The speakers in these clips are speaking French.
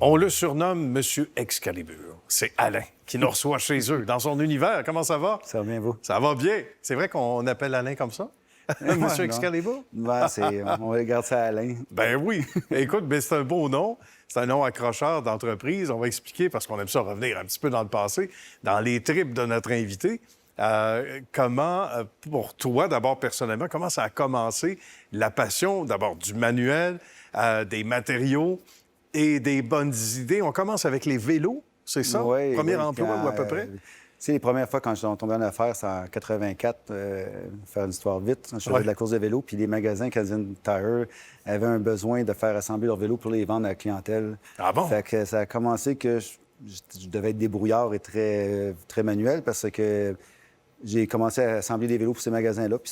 On le surnomme Monsieur Excalibur. C'est Alain qui nous reçoit chez eux, dans son univers. Comment ça va? Ça va bien, vous? Ça va bien. C'est vrai qu'on appelle Alain comme ça? Monsieur Excalibur? Ben, on regarde ça à Alain. Ben oui. Écoute, ben, c'est un beau nom. C'est un nom accrocheur d'entreprise. On va expliquer, parce qu'on aime ça revenir un petit peu dans le passé, dans les tripes de notre invité. Comment, pour toi, d'abord personnellement, comment ça a commencé la passion, d'abord, du manuel, des matériaux et des bonnes idées? On commence avec les vélos, c'est ça? Oui, Premier oui, emploi ou à peu près? Tu sais, les premières fois, quand je suis tombé en affaires, c'est en 84, faire une histoire vite. Je faisais de la course de vélo, puis les magasins Canadian Tire avaient un besoin de faire assembler leurs vélos pour les vendre à la clientèle. Ah bon? Fait que ça a commencé que je devais être débrouillard et très manuel parce que j'ai commencé à assembler des vélos pour ces magasins-là, puis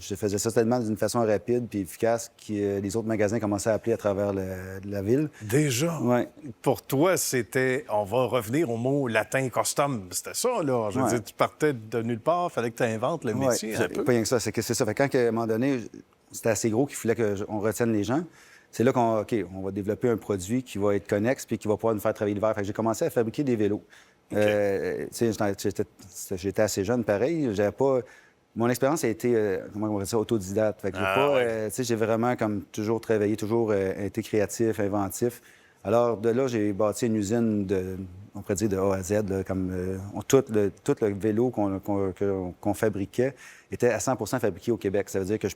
je faisais ça tellement d'une façon rapide puis efficace que les autres magasins commençaient à appeler à travers la ville. Déjà? Ouais. Pour toi, c'était... On va revenir au mot latin custom. C'était ça, là. Je veux dire, tu partais de nulle part, il fallait que tu inventes le métier un peu. Pas rien que ça, c'est ça. Fait qu'à un moment donné, c'était assez gros qu'il fallait qu'on retienne les gens. C'est là qu'on va développer un produit qui va être connexe puis qui va pouvoir nous faire travailler l'hiver. Fait que j'ai commencé à fabriquer des vélos. J'étais assez jeune, pareil. J'avais pas... Mon expérience a été, comment on va dire ça, autodidacte. Fait que j'ai vraiment comme toujours travaillé, toujours été créatif, inventif. Alors, de là, j'ai bâti une usine on pourrait dire de A à Z, là, comme tout le vélo qu'on fabriquait était à 100 fabriqué au Québec. Ça veut dire que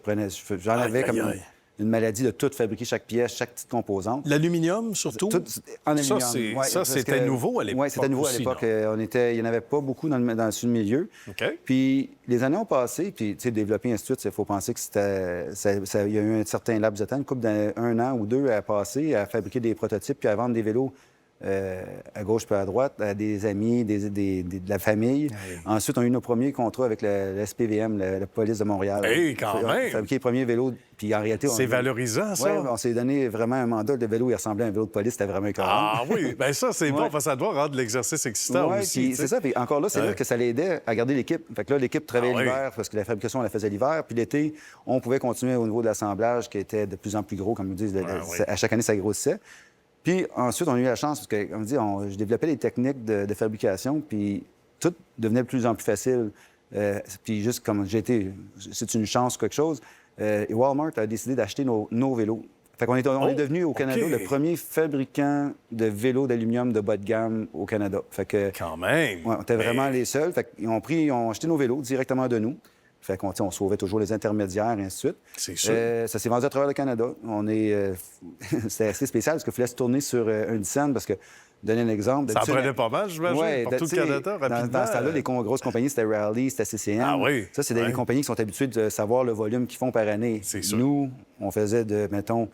j'en avais comme une maladie de tout fabriquer, chaque pièce, chaque petite composante. L'aluminium, surtout? Tout en aluminium. Ça, c'était nouveau à l'époque. Oui, c'était nouveau à l'époque. Il n'y en avait pas beaucoup dans le milieu. OK. Puis les années ont passé, puis, tu sais, développer un institut, il faut penser que il y a eu un certain laps de temps, une couple d'un an ou deux à passer, à fabriquer des prototypes, puis à vendre des vélos à gauche puis à droite, à des amis, de la famille. Oui. Ensuite, on a eu nos premiers contrats avec la SPVM, la police de Montréal. Hey, quand même! Fabriquer les premiers vélos, puis en réalité... C'est valorisant, ça? Oui, on s'est donné vraiment un mandat. Le vélo, il ressemblait à un vélo de police, c'était vraiment écœurant. Ah oui, bien ça, c'est bon, parce que ça doit rendre l'exercice excitant aussi. C'est ça, puis encore là, c'est là que ça l'aidait à garder l'équipe. Fait que là, l'équipe travaillait l'hiver, parce que la fabrication, on la faisait l'hiver, puis l'été, on pouvait continuer au niveau de l'assemblage, qui était de plus en plus gros, comme nous disent, à chaque année, ça grossissait. Puis ensuite, on a eu la chance, parce que, comme on dit, je développais les techniques de fabrication, puis tout devenait de plus en plus facile. Puis juste comme c'est une chance ou quelque chose, et Walmart a décidé d'acheter nos vélos. Fait qu'on est devenu au Canada le premier fabricant de vélos d'aluminium de bas de gamme au Canada. Fait que... Quand même! Ouais, on était vraiment les seuls. Fait qu'ils ont acheté nos vélos directement de nous. Fait qu'on on sauvait toujours les intermédiaires, et ainsi de suite. C'est sûr. Ça s'est vendu à travers le Canada. C'était assez spécial parce qu'il fallait se tourner sur une scène parce que, donner un exemple... Ça en prenait pas mal, j'imagine, pour tout le Canada, rapidement. Dans ce temps-là, les grosses compagnies, c'était Rally, c'était CCM. Ah oui. Ça, c'est des compagnies qui sont habituées de savoir le volume qu'ils font par année. C'est sûr. Nous, on faisait mettons,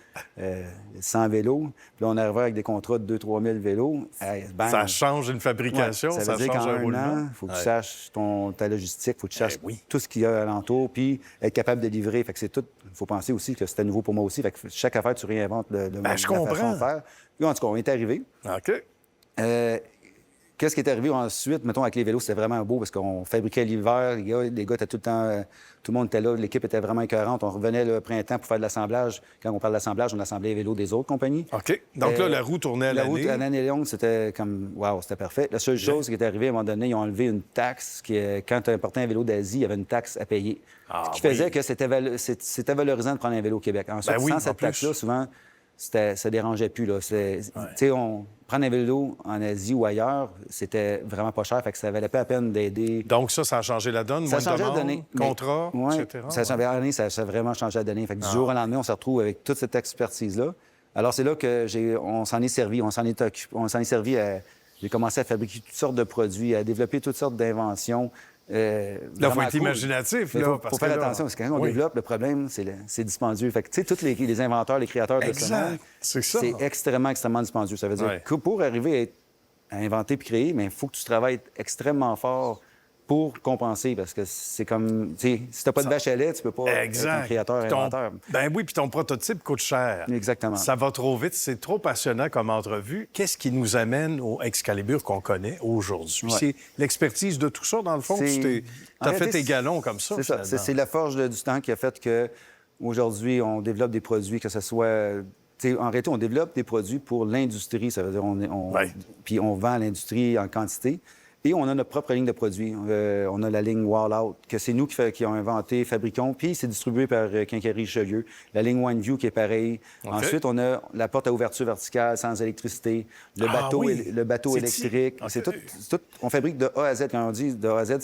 100 vélos. Puis là, on arrivait avec des contrats de 2 000 à 3 000 vélos. Bang. Ça change une fabrication, ça veut dire change un roulement. Il faut que tu saches ta logistique, il faut que tu saches tout ce qu'il y a alentour, puis être capable de livrer. Fait que c'est tout. Il faut penser aussi que c'était nouveau pour moi aussi. Fait que chaque affaire, tu réinventes la façon de faire. Puis, en tout cas, on est arrivé. OK. Qu'est-ce qui est arrivé ensuite, mettons, avec les vélos, c'était vraiment beau parce qu'on fabriquait l'hiver, les gars étaient tout le temps... tout le monde était là, l'équipe était vraiment écœurante. On revenait le printemps pour faire de l'assemblage. Quand on parle d'assemblage, on assemblait les vélos des autres compagnies. OK. Donc là, la roue tournait à l'année. La roue à l'année longue, c'était comme... Wow, c'était parfait. La seule chose qui est arrivée, à un moment donné, ils ont enlevé une taxe. Quand tu importais un vélo d'Asie, il y avait une taxe à payer. Ce qui faisait que c'était valorisant de prendre un vélo au Québec. Ensuite, sans cette taxe-là, souvent, ça dérangeait plus. Là. Prendre un vélo en Asie ou ailleurs, c'était vraiment pas cher, fait que ça valait pas la peine d'aider. Donc ça a changé la donne, ça a changé la donne, contrat, etc. Ça a vraiment changé la donne. Fait que du jour au lendemain, on se retrouve avec toute cette expertise-là. Alors c'est là que on s'en est servi, j'ai commencé à fabriquer toutes sortes de produits, à développer toutes sortes d'inventions. Là, il faut être imaginatif. Il faut faire attention, parce que quand on développe, le problème, c'est dispendieux. Fait que, tu sais, tous les inventeurs, les créateurs de ce monde, c'est extrêmement dispendieux. Ça veut dire que pour arriver à inventer puis créer, il faut que tu travailles extrêmement fort pour compenser, parce que c'est comme... Si tu n'as pas de vache à lait, tu peux pas être un créateur, inventeur. Ben oui, puis ton prototype coûte cher. Exactement. Ça va trop vite, c'est trop passionnant comme entrevue. Qu'est-ce qui nous amène au Excalibur qu'on connaît aujourd'hui? C'est l'expertise de tout ça, dans le fond? Tu as fait tes galons comme ça? C'est ça. C'est la forge du temps qui a fait que aujourd'hui, on développe des produits, que ce soit En réalité, on développe des produits pour l'industrie. Ça veut dire puis on vend à l'industrie en quantité. Et on a notre propre ligne de produits. On a la ligne Wall Out, que c'est nous qui avons inventé, fabriquons, puis c'est distribué par Quincaillerie Richelieu. La ligne OneView, qui est pareille. Okay. Ensuite, on a la porte à ouverture verticale sans électricité, le bateau électrique. Okay. C'est tout. On fabrique de A à Z. Quand on dit de A à Z,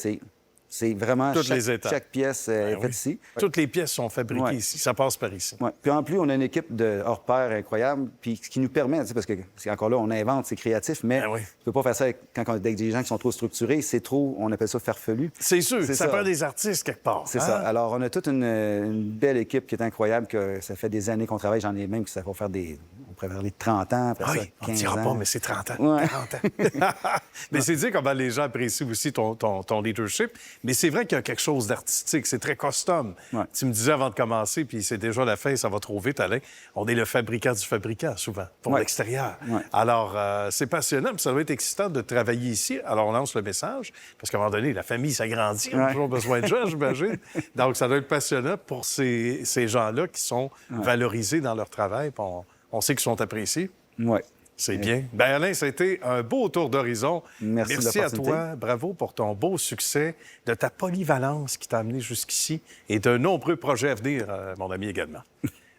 c'est vraiment chaque pièce est faite ici. Toutes les pièces sont fabriquées ici. Ça passe par ici. Ouais. Puis en plus, on a une équipe de hors pair incroyable, puis ce qui nous permet, parce que encore là, on invente, c'est créatif, mais on ne peut pas faire ça avec des gens qui sont trop structurés. C'est trop, on appelle ça farfelu. C'est sûr, ça prend des artistes quelque part. C'est ça. Alors, on a toute une belle équipe qui est incroyable, que ça fait des années qu'on travaille. J'en ai même qui ça va faire on pourrait faire les 30 ans, après ça, 15 ans. On ne dira pas, mais c'est 30 ans. 40 ans. Mais c'est dire comment les gens apprécient aussi ton leadership. Mais c'est vrai qu'il y a quelque chose d'artistique. C'est très custom. Ouais. Tu me disais avant de commencer, puis c'est déjà la fin, ça va trop vite, Alain. On est le fabricant du fabricant, souvent, pour l'extérieur. Ouais. Alors, c'est passionnant, puis ça doit être excitant de travailler ici. Alors, on lance le message, parce qu'à un moment donné, la famille s'agrandit. On a toujours besoin de gens, j'imagine. Donc, ça doit être passionnant pour ces gens-là qui sont valorisés dans leur travail. On sait qu'ils sont appréciés. Oui. C'est bien. Bien, Alain, ça a été un beau tour d'horizon. Merci à toi. Bravo pour ton beau succès, de ta polyvalence qui t'a amené jusqu'ici et de nombreux projets à venir, mon ami également.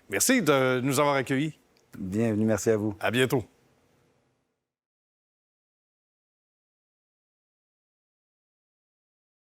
Merci de nous avoir accueillis. Bienvenue. Merci à vous. À bientôt.